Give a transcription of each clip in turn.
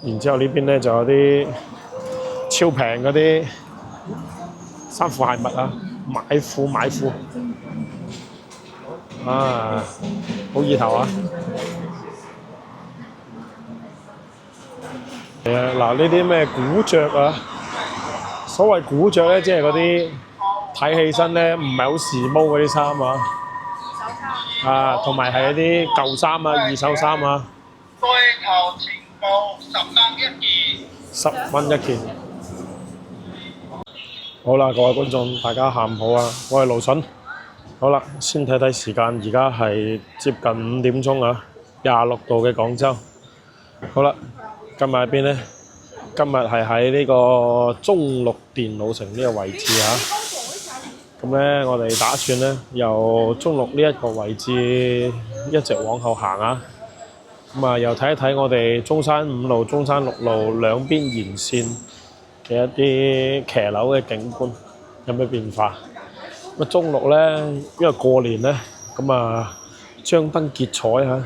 然之後呢邊咧就有啲超平嗰啲衫褲鞋襪啊，買褲啊，好意頭啊！係啊，嗱呢啲咩古着啊，所謂古着咧，即係嗰啲睇起身咧唔係好時髦嗰啲衫啊，啊，同埋係一啲舊衫啊、二手衫啊，對頭全部10蚊一件。好啦，各位觀眾，大家下午好啊！我係盧筍。好啦，先睇睇時間，而家係接近5點鐘啊，26度嘅廣州。好啦，今日喺邊呢？今日係喺呢個中六電腦城呢個位置啊。咁咧，我哋打算咧由中六呢一個位置一直往後行啊。咁啊，又睇一睇我哋中山5路、中山6路兩邊沿線嘅一啲騎樓嘅景觀有咩變化？咁中六咧，因為過年咧，咁啊張燈結彩嚇。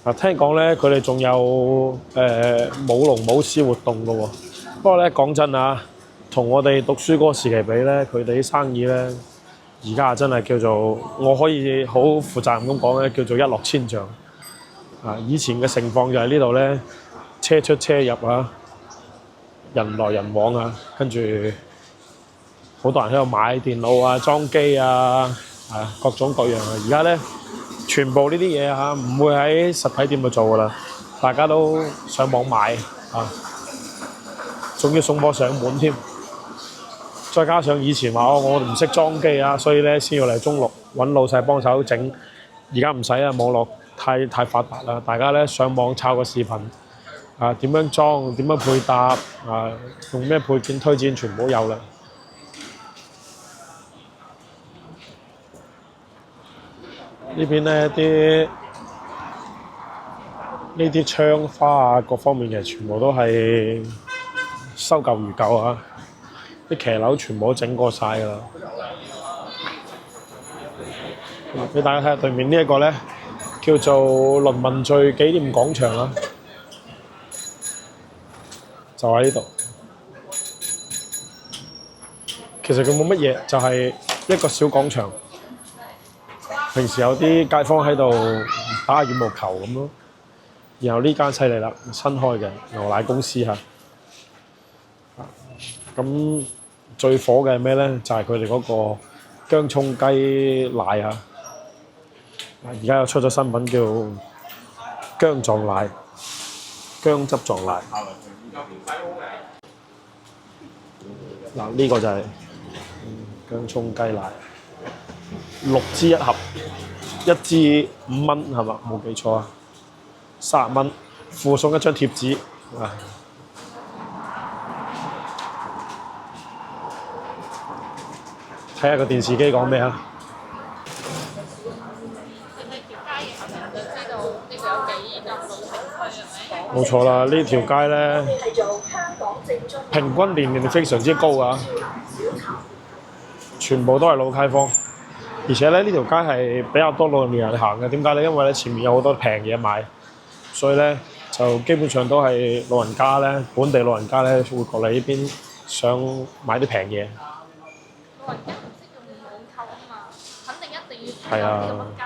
啊，聽講咧佢哋仲有舞龍舞獅活動嘅喎。不過咧講真啊，同我哋讀書嗰個時期比咧，佢哋啲生意咧，而家真係叫做我可以好負責任咁講咧，叫做一落千丈。啊，以前嘅情況就係呢度咧，車出車入啊，人來人往啊，跟住好多人喺度買電腦啊、裝機啊，各種各樣啊。而家咧全部呢啲嘢嚇唔會喺實體店度做噶啦，大家都上網買啊，仲要送貨上門添。再加上以前話我唔識裝機啊，所以咧先要嚟中六揾老細幫手整。而家唔使啊，網絡太發達啦，大家咧上網抄個視頻啊，點樣裝、點樣配搭啊，用咩配件推薦全部都有啦。呢邊咧呢啲窗花啊，各方面嘅全部都係修舊如舊啊！啲騎樓全部都整過晒㗎啦。俾大家睇下對面呢一個咧，叫做倫文敘紀念廣場啦，就喺呢度。其實佢冇乜嘢，就係一個小廣場。平時有啲街坊喺度打下羽毛球咁咯。然後呢間犀利啦，新開嘅牛奶公司嚇。咁最火嘅係咩咧？就係佢哋嗰個薑葱雞奶啊！而家又出咗新品叫薑撞奶、薑汁撞奶。嗱，呢個就係薑葱雞奶，6支一盒，1支5蚊係嘛？冇記錯啊，30蚊，附送一張貼紙啊！睇下個電視機講咩啊？冇錯啦，呢條街咧平均年齡非常之高啊，全部都係老街坊，而且咧呢條街係比較多老年人行嘅。點解咧？因為咧前面有好多平嘢買，所以咧就基本上都係老人家咧，本地老人家咧會過嚟呢邊想買啲平嘢。老人家唔識用網購啊嘛，肯定一定要係啊。咁樣街，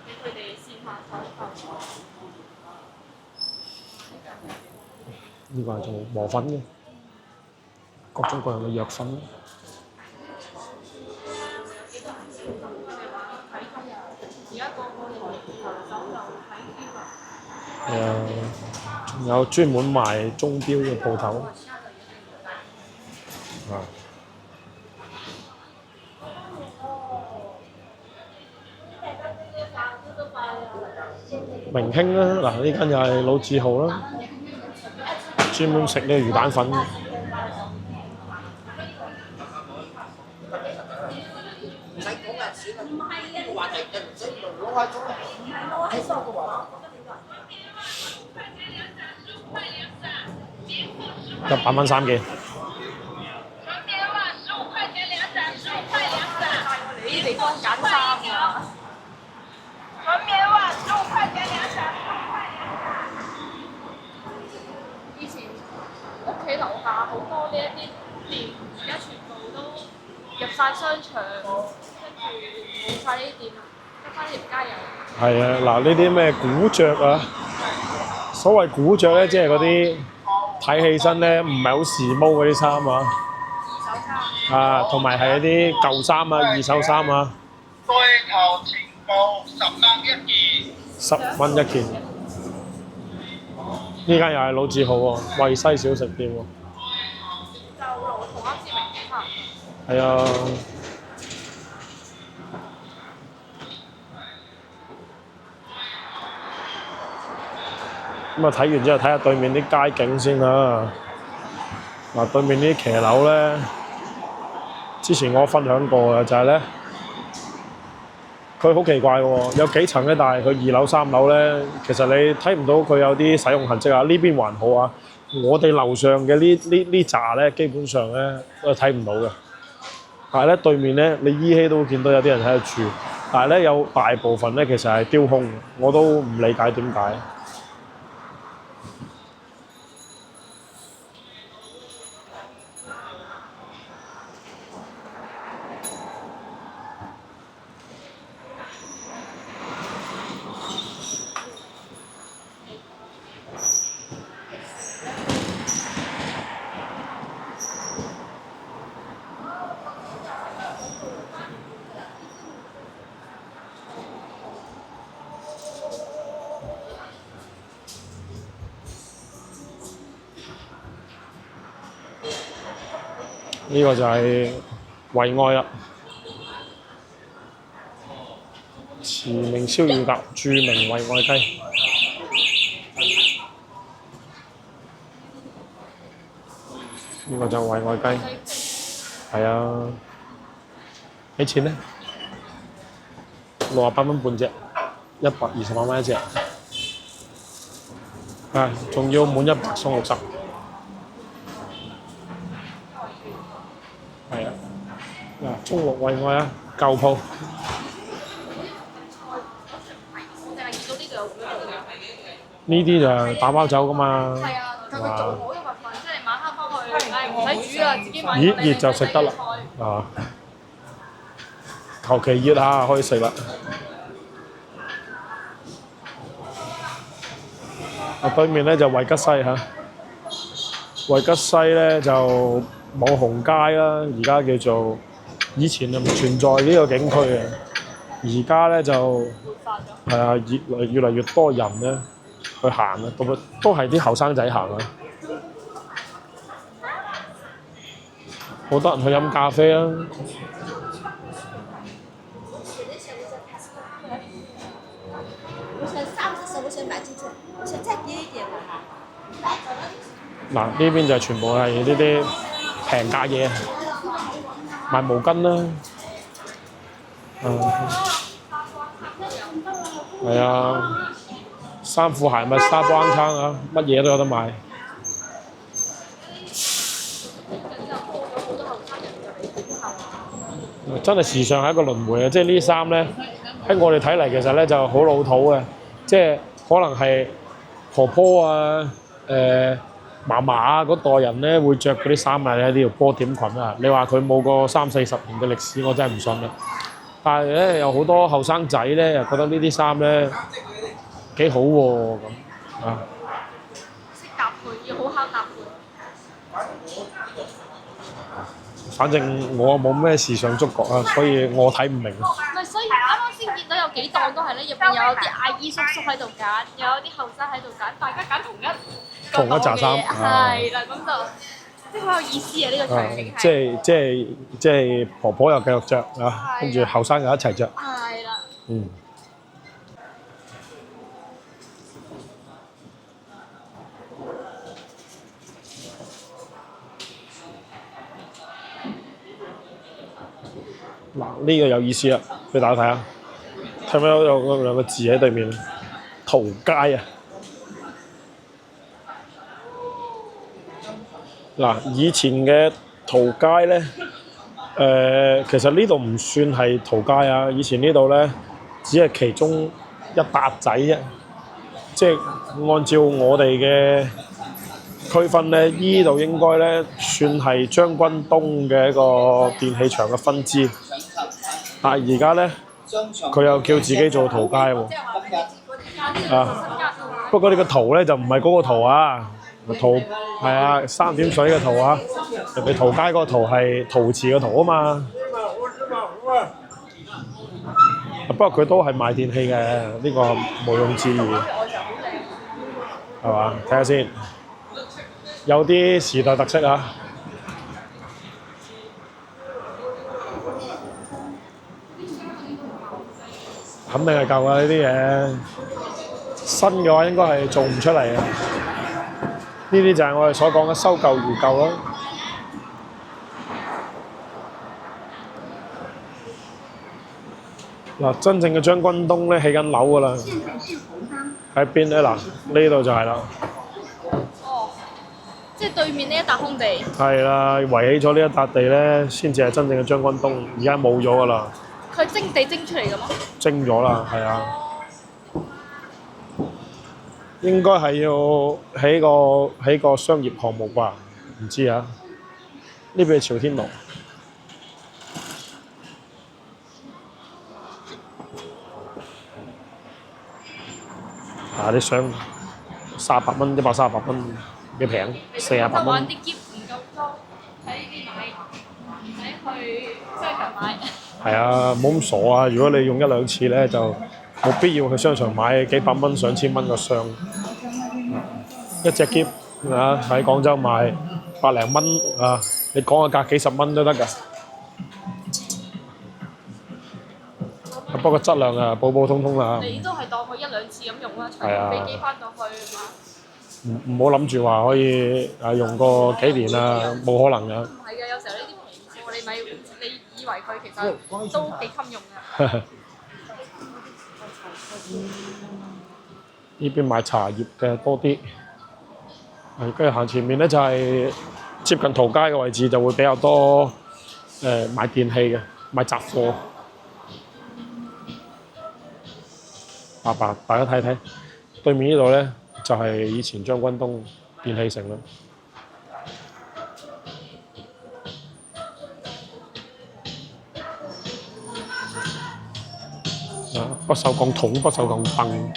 俾佢哋試下手購。呢個係做磨粉嘅，各種各樣嘅藥粉。仲有專門賣鐘錶嘅鋪頭。明興啦，嗱呢間又係老字號啦，專門食呢個魚蛋粉。100蚊3件。你啲地方揀衫啊！纯棉袜15塊錢2盞。企樓下好多呢一啲店，而家全部都入晒商場，跟住冇晒呢啲店，得翻呢條街有。係啊，嗱呢啲咩古着啊，所謂古着咧，即係嗰啲睇起身咧唔係好時髦嗰啲衫啊，二手衫。啊，同埋係一啲舊衫啊、二手衫啊，對頭前報10蚊一件。10蚊一件。呢間又係老字號喎，惠西小食店喎。就路同啱先明顯差唔多。係啊。咁啊睇完之後睇下對面啲街景先啦。嗱，對面啲騎樓咧，之前我分享過嘅就係咧，佢好奇怪喎，有幾層咧，但係佢2樓3樓咧，其實你睇唔到佢有啲使用痕跡啊。呢邊還好啊，我哋樓上嘅呢扎咧，基本上咧都係睇唔到嘅。但係咧對面咧，你依稀都會見到有啲人喺度住，但係咧有大部分咧其實係丟空嘅，我都唔理解點解。呢個就係惠愛啦，馳名燒乳鴿，著名惠愛雞。呢個就係惠愛雞，係啊，幾錢呢？68蚊半隻，128蚊一隻。啊，仲要滿100送60。係啊，嗱，中六惠愛啊，舊鋪。我淨係見到呢度有幾樣。呢啲就係打包走噶嘛。係啊，佢做好一份飯，即係晚黑翻去，唔使煮啦，自己買。熱就食得啦。啊，求其熱下可以食啦。對面咧就惠吉西嚇，惠吉西咧就網紅街啦，而家叫做以前就唔存在呢個景區嘅，而家咧就係啊越嚟越多人咧去行啊，都係啲後生仔行啊，好多人去飲咖啡啊。我想30我想買進去，我想再跌一點嘛哈。嗱，呢邊就全部係呢啲平價嘢，賣毛巾啦，係啊，衫褲鞋襪沙煲罌罉啊，乜嘢都有得買。真係時尚係一個輪迴啊！即係呢啲衫咧，喺我哋睇嚟其實咧就好老土嘅，即係可能係婆婆啊、嫲嫲啊嗰代人咧會着嗰啲衫啊，呢條波點裙啊，你話佢冇個30-40年嘅歷史，我真係唔信啦。但係咧有好多後生仔咧又覺得呢啲衫咧幾好喎咁啊。識搭配，要好巧搭配。反正我冇咩時尚觸覺啊，所以我睇唔明。唔係，所以啱啱先見到有幾檔都係咧，入邊有啲阿姨叔叔喺度揀，又有啲後生喺度揀，大家揀同一紮衫，係啦，咁就即係好有意思啊！呢個場景係。即係婆婆又繼續着啊，跟住後生又一齊着。係啦。嗯。嗱，呢個有意思啦，俾大家睇下，睇唔睇到有兩個字喺對面？桃街啊！嗱，以前嘅桃街咧，其實呢度唔算係桃街啊，以前呢度咧只係其中一笪仔啫，即係按照我哋嘅區分咧，依度應該咧算係將軍東嘅一個電器廠嘅分支，但係而家咧佢又叫自己做圖街喎。啊，不過呢個圖咧就唔係嗰個圖啊，圖係啊三點水嘅圖啊，人哋圖街嗰個圖係陶瓷嘅圖啊嘛。不過佢都係賣電器嘅，呢個毋庸置疑，係嘛？睇下先，有啲時代特色啊！肯定係舊啊！呢啲嘢新嘅話應該係做唔出嚟嘅。呢啲就係我哋所講嘅修舊如舊咯。嗱，真正嘅將軍東咧起緊樓㗎啦，喺邊咧？嗱，呢度就係啦。哦，即係對面呢一笪空地。係啦，圍起咗呢一笪地咧，先至係真正嘅將軍東。而家冇咗㗎啦。佢徵地徵出嚟㗎嘛？徵咗啦，係啊。應該係要起個商業項目吧？唔知啊。呢邊係朝天路。啲箱38蚊，138蚊幾平，48蚊。啲篋唔夠裝，喺呢啲買，唔使去商場買。係啊，冇咁傻啊！如果你用一兩次咧，就冇必要去商場買幾百蚊、上千蚊個箱。一隻篋啊，喺廣州賣百零蚊啊，你講個價幾十蚊都得㗎。不過質量啊，普普通通啦。你都係當佢一兩次咁用啦，隨係啊便飛機翻到去嘛。唔好諗住話可以用個幾年啊，冇可能㗎。唔係嘅，有時候呢啲皮貨你以為佢其實都幾襟用嘅。呢邊賣茶葉嘅多啲，跟住行前面咧就係接近圖街嘅位置，就會比較多賣電器嘅，賣雜貨。大家睇睇，對面呢度咧就係以前將軍東電器城啦。不鏽鋼桶、不鏽鋼凳，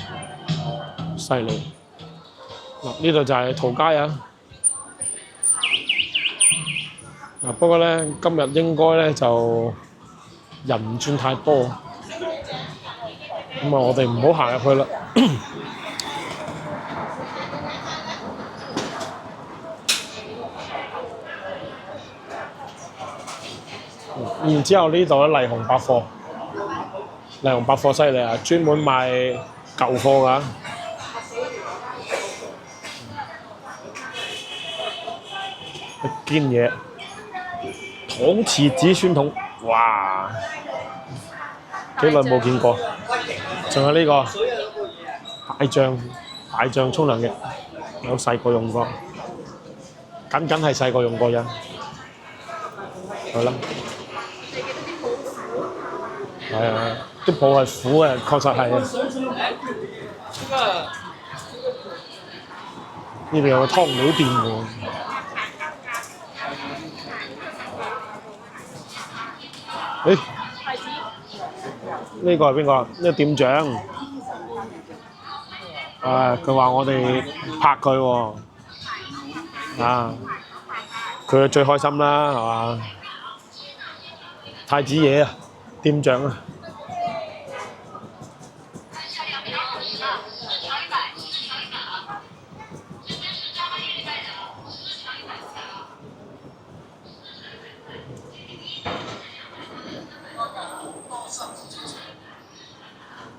犀利！嗱，呢度就係圖街啊。不過咧，今日應該咧就人唔算太多，咁啊，我哋唔好行入去啦。然之後呢度咧，麗紅百貨。麗紅百貨犀利啊，專門賣舊貨㗎。堅嘢，搪瓷子孫桶，哇！幾耐冇見過。仲有呢個大象沖涼液，有細個用過，僅係細個用過啫。好啦。係啊，啲布係苦嘅，確實係。呢邊有個湯料店喎。呢個係邊個？呢個店長。佢話我哋拍佢喎。佢最開心啦，係嘛？太子爺啊！店長啊！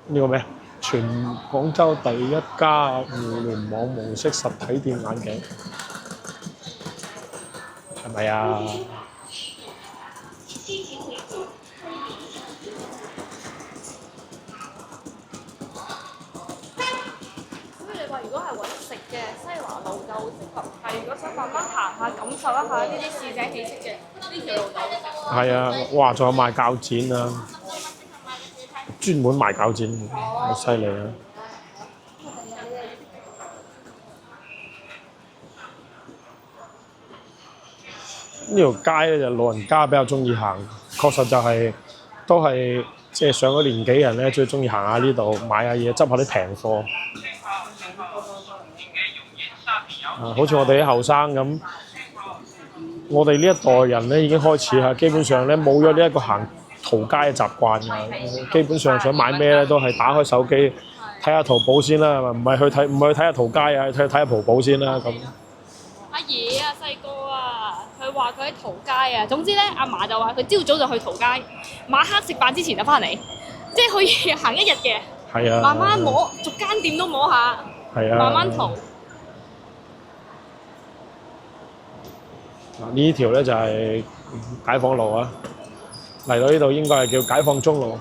呢個咩？全廣州第一家互聯網模式實體店眼鏡，係咪啊？如果係揾食嘅，西華路就好適合。但係如果想慢慢行下，感受一下呢啲市井氣息嘅，呢條路就好適合。係啊，哇！仲有賣鉸剪啊，專門賣鉸剪，好犀利啊！呢條街咧就老人家比較中意行，確實就係、都係即係上咗年紀嘅人咧最中意行下呢度買下嘢，執下啲平貨。好似我哋啲後生咁，我哋呢一代人咧已經開始基本上咧冇咗呢一個行淘街嘅習慣㗎。基本上想買咩咧都係打開手機睇下淘寶先啦，唔係去睇下淘街啊，睇下淘寶先啦咁。阿爺啊，細個啊，佢話佢喺淘街啊。總之咧，阿嫲就話佢朝早就去淘街，晚黑食飯之前就翻嚟，即係可以行一日嘅。係啊。慢慢摸，逐間店都摸下。係啊。慢慢淘。嗱呢條咧就係解放路啊，嚟到呢度應該係叫解放中路。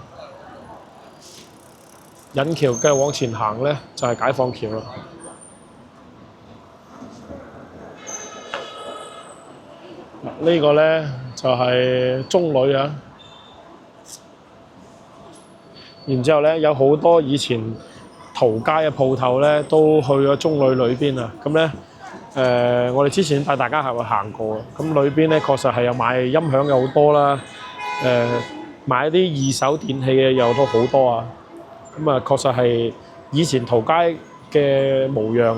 引橋繼續往前行咧就係解放橋啦。呢個咧就係中旅啊，然之後咧有好多以前淘街嘅鋪頭咧都去咗中旅裏邊啊，咁咧我哋之前帶大家係去行過，咁裏邊咧確實係有賣音響嘅好多啦，買啲二手電器嘅又都好多啊，咁啊確實係以前淘街嘅模樣，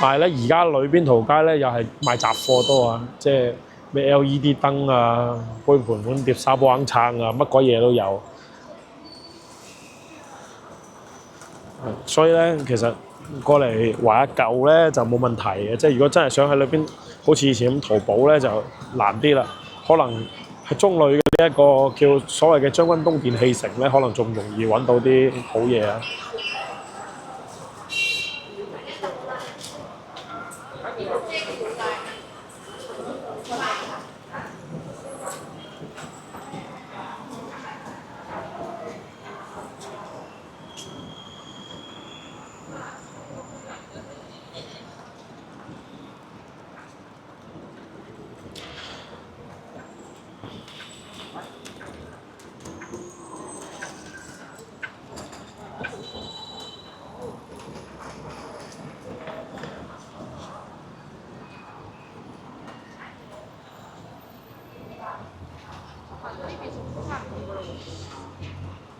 但係咧而家裏邊淘街咧又係賣雜貨多啊，即係咩 LED 燈啊、杯盤碗碟、沙煲罌罉啊，乜鬼嘢都有。所以咧，其實過嚟懷下舊咧就冇問題嘅，即係如果真係想喺裏邊好似以前咁淘寶咧就難啲啦。可能喺中旅嘅呢一個叫所謂嘅將軍東電器城咧，可能仲容易揾到啲好嘢啊！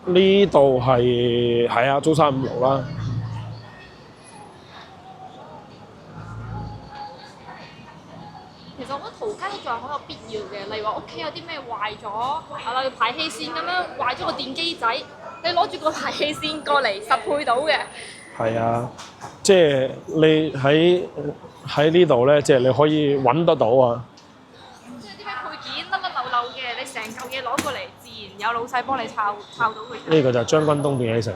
呢度係啊，中山五路啦。其實我覺得淘街都仲係好有必要嘅，例如話屋企有啲咩壞咗，例如排氣扇咁樣壞咗個電機仔，你攞住個排氣扇過嚟實配到嘅。係啊，即係你喺呢度咧，即係你可以揾得到啊。即係啲咩配件甩甩漏漏嘅，你成嚿嘢攞過嚟，自然有老細幫你抄到佢。呢個就係將軍東電器城。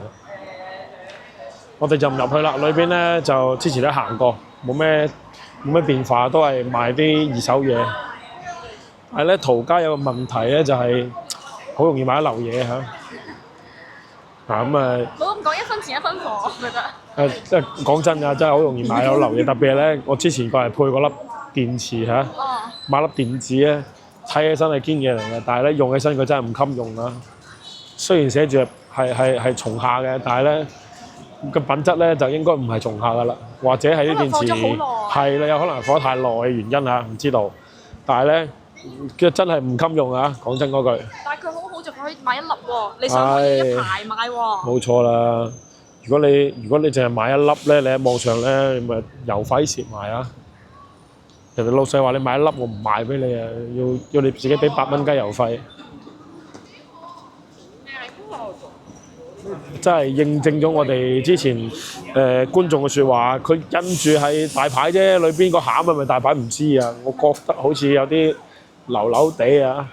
我哋就唔入去啦，裏邊咧就之前都行過，冇咩變化，都係賣啲二手嘢。但係咧，淘街有個問題咧，就係好容易買得漏嘢嚇。嗱咁啊，冇咁講，一分錢一分貨，我覺得。即係講真㗎，真係好容易買到漏嘢。特別係咧，我之前過嚟配嗰粒電池嚇，買粒電子咧，睇起身係堅嘢嚟嘅，但係咧用起身佢真係唔襟用啊。雖然寫住係松下嘅，但係咧個品質咧就應該唔係松下㗎啦，或者係啲電池係啦，有可能放得太耐嘅原因嚇，唔知道。但係咧，佢真係唔襟用啊！講真嗰句。但係佢好好就可以買一粒喎，你想可以一排買喎。冇錯啦，如果你淨係買一粒咧，你喺網上咧，你咪郵費蝕埋啊！人哋老細話你買一粒，我唔賣俾你啊，要你自己俾8蚊雞郵費。真係印證咗我哋之前觀眾嘅説話，佢印住係大牌啫，裏邊個餡係咪大牌唔知啊？我覺得好似有啲流流地啊。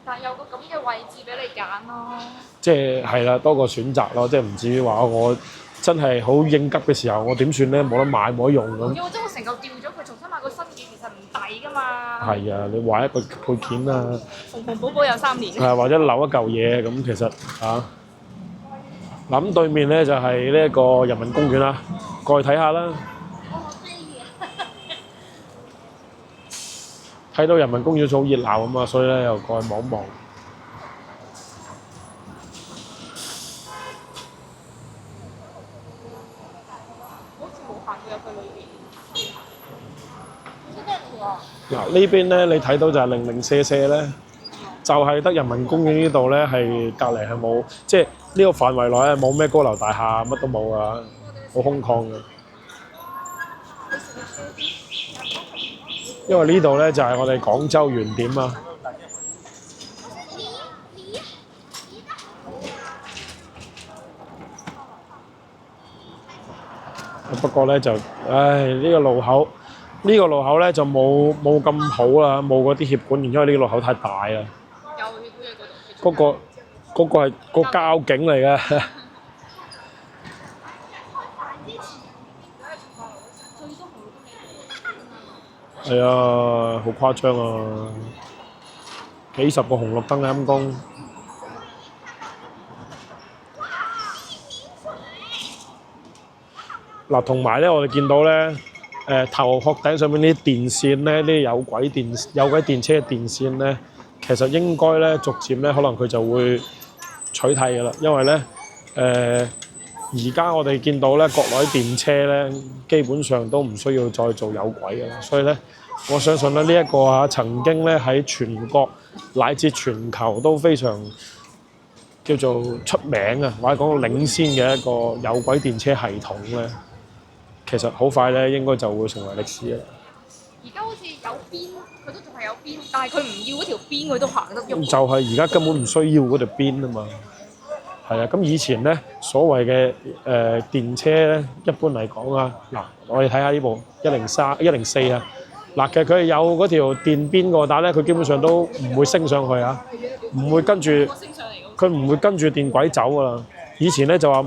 但有個咁嘅位置俾你揀咯。即係啦，多個選擇咯，即係唔至於話我真係好應急嘅時候，我點算咧？冇得買，冇得用咁。要將我成嚿掉咗，佢重新買個新嘅，其實唔抵噶嘛。係啊，你壞一個配件啊，縫縫補補有3年。係或者漏一嚿嘢咁，其實嗱咁對面咧就係呢一個人民公園啦，過去睇下啦。睇到人民公園好熱鬧啊嘛，所以咧又過去望一望。好似冇行過入去裏邊。嗱呢邊咧，你睇到就係零零舍舍咧，就係得人民公園呢度咧係隔離係冇，即係呢個範圍內咧冇咩高樓大廈，乜都冇啊，好空曠嘅。因為呢度咧就係我哋廣州原點啊。不過咧就，唉呢個路口。呢個路口咧就冇咁好啦，冇嗰啲協管，因為呢個路口太大啦。有協管嘅嗰個係個交警嚟嘅。係啊，好誇張啊！幾十個紅綠燈啊，陰公。嗱，同埋咧，我哋見到咧。頭殼頂上面呢啲電線咧，呢啲有軌電車嘅電線咧，其實應該咧逐漸咧，可能佢就會取締㗎啦。因為咧，而家我哋見到咧，國內電車咧，基本上都唔需要再做有軌㗎啦。所以咧，我相信咧呢一個曾經咧喺全國乃至全球都非常叫做出名啊，或者講領先嘅一個有軌電車系統咧。其實好快咧，應該就會成為歷史啦。而家好似有邊，佢都仲係有邊，但係佢唔要嗰條邊，佢都行得喐。就係而家根本唔需要嗰條邊啊嘛。係啊，咁以前咧所謂嘅電車咧，一般嚟講啊，嗱，我哋睇下呢部104啊，嗱，其實佢係有嗰條電邊個，但係咧佢基本上都唔會升上去啊，唔會跟住佢唔會跟住電軌走噶啦。以前咧就話。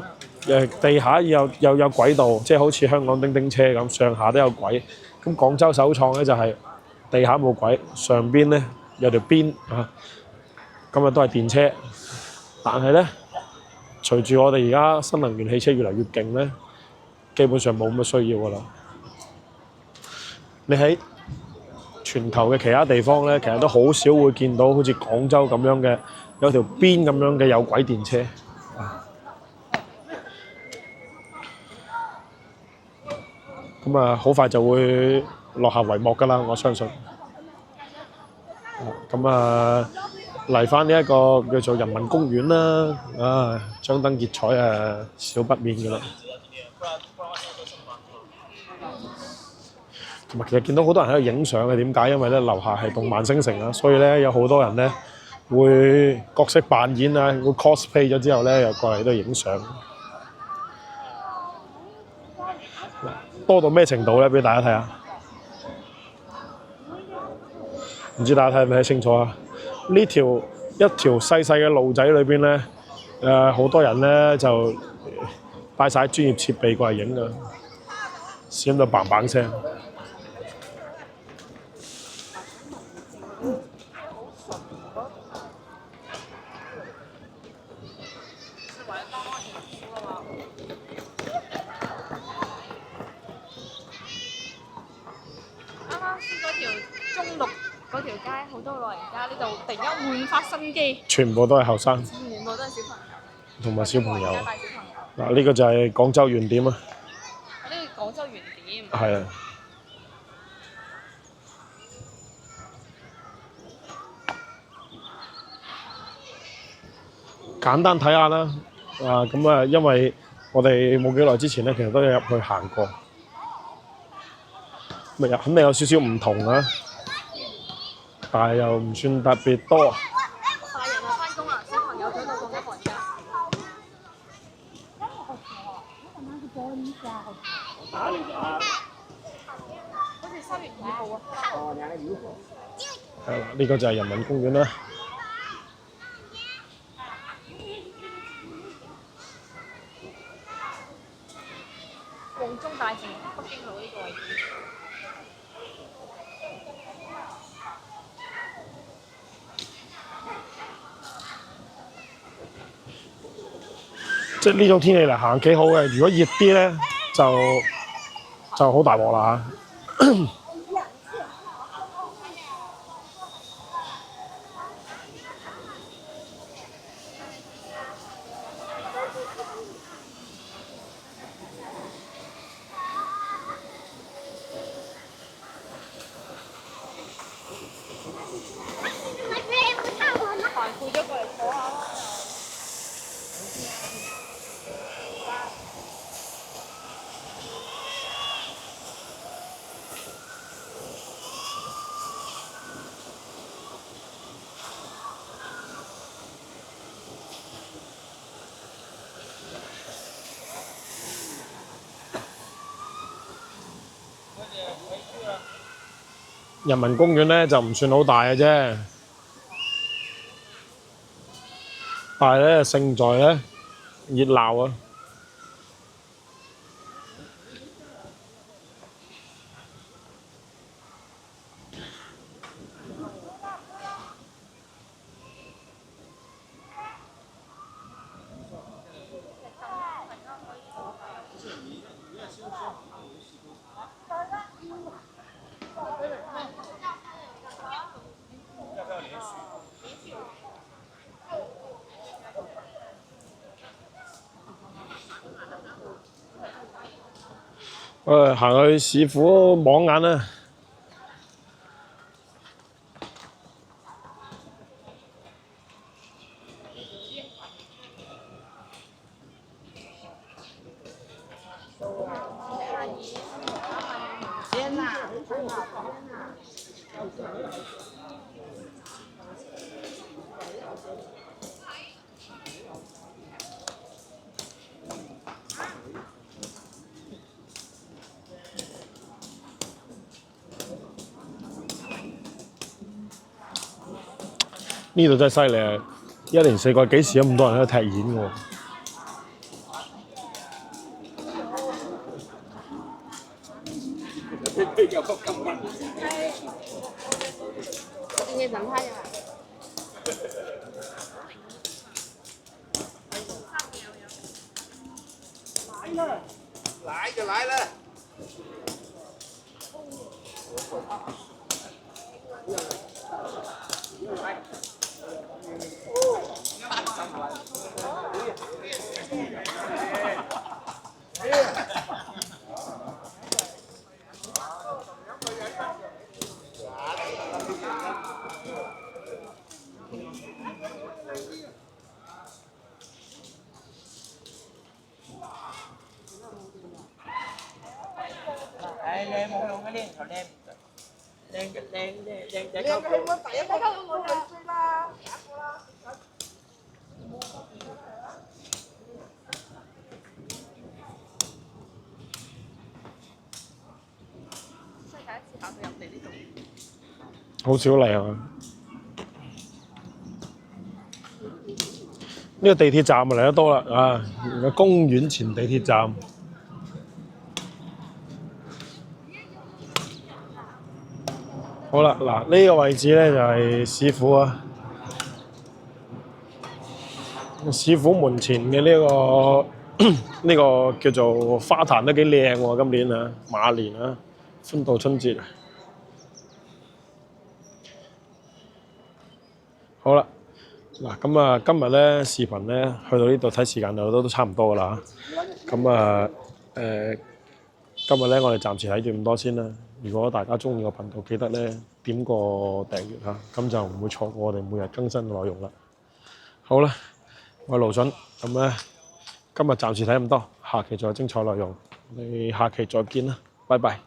地下有軌道，即係好似香港叮叮車咁，上下都有軌。咁廣州首創咧就係地下冇軌，上邊咧有條邊啊。咁啊都係電車，但係咧隨住我哋而家新能源汽車越嚟越勁咧，基本上冇乜需要噶啦。你喺全球嘅其他地方咧，其實都好少會見到好似廣州咁樣嘅有條邊咁樣嘅有軌電車。咁啊，好快就會落下帷幕㗎啦，我相信。咁啊，嚟返呢一個叫做人民公園啦，啊，張燈結彩啊，少不免㗎啦。同埋其實見到好多人喺度影相嘅，點解？因為咧樓下係動漫星城啊，所以咧有好多人咧會角色扮演啊，會 cosplay 咗之後咧又過嚟度影相。多到咩程度咧？俾大家睇下，唔知大家睇唔睇清楚啊？一條細細嘅路仔裏邊咧，好多人咧就帶晒專業設備過嚟影㗎，閃到嘭嘭聲。嗰條街好多老人家，呢度突然間煥發生機，全部都係後生，全部都係小朋友，同埋小朋友。帶小朋友。嗱，呢個就係廣州原點啊！呢個廣州原點。係啊。簡單睇下啦，咁啊，因為我哋冇幾耐之前咧，其實都有入去行過，肯定有少少唔同啊。但係又唔算特別多。大人啊翻工啦，小朋友喺度放緊寒假。好似3月2號啊。係啦，呢個就係人民公園啦。黃中大城北京路呢個位置。即係呢種天氣嚟行幾好嘅，如果熱啲咧就好大鑊啦嚇。人民公園咧就唔算好大嘅啫，但係咧勝在咧熱鬧啊！行去市府望眼啦。呢度真係犀利啊！一年四季幾時有咁多人喺度踢毽嘅喎？今天怎么拍呀？來就來了。Đây, lên một luôn cái đi, rồi lên chạy Lên câu cái hôm bảy cái câu một là好少嚟啊！呢個地鐵站啊嚟得多啦啊！而家公園前地鐵站。好啦，嗱呢個位置咧就係市府啊，市府門前嘅呢個呢個叫做花壇都幾靚喎，今年啊馬年啊，歡度春節。好啦，嗱咁啊，今日咧視頻咧去到呢度睇時間就都差唔多噶啦，咁啊今日咧我哋暫時睇住咁多先啦。如果大家中意個頻道，記得咧點個訂閱嚇，咁就唔會錯過我哋每日更新嘅內容啦。好啦，我係盧筍，咁咧今日暫時睇咁多，下期再有精彩內容，我哋下期再見啦，拜拜。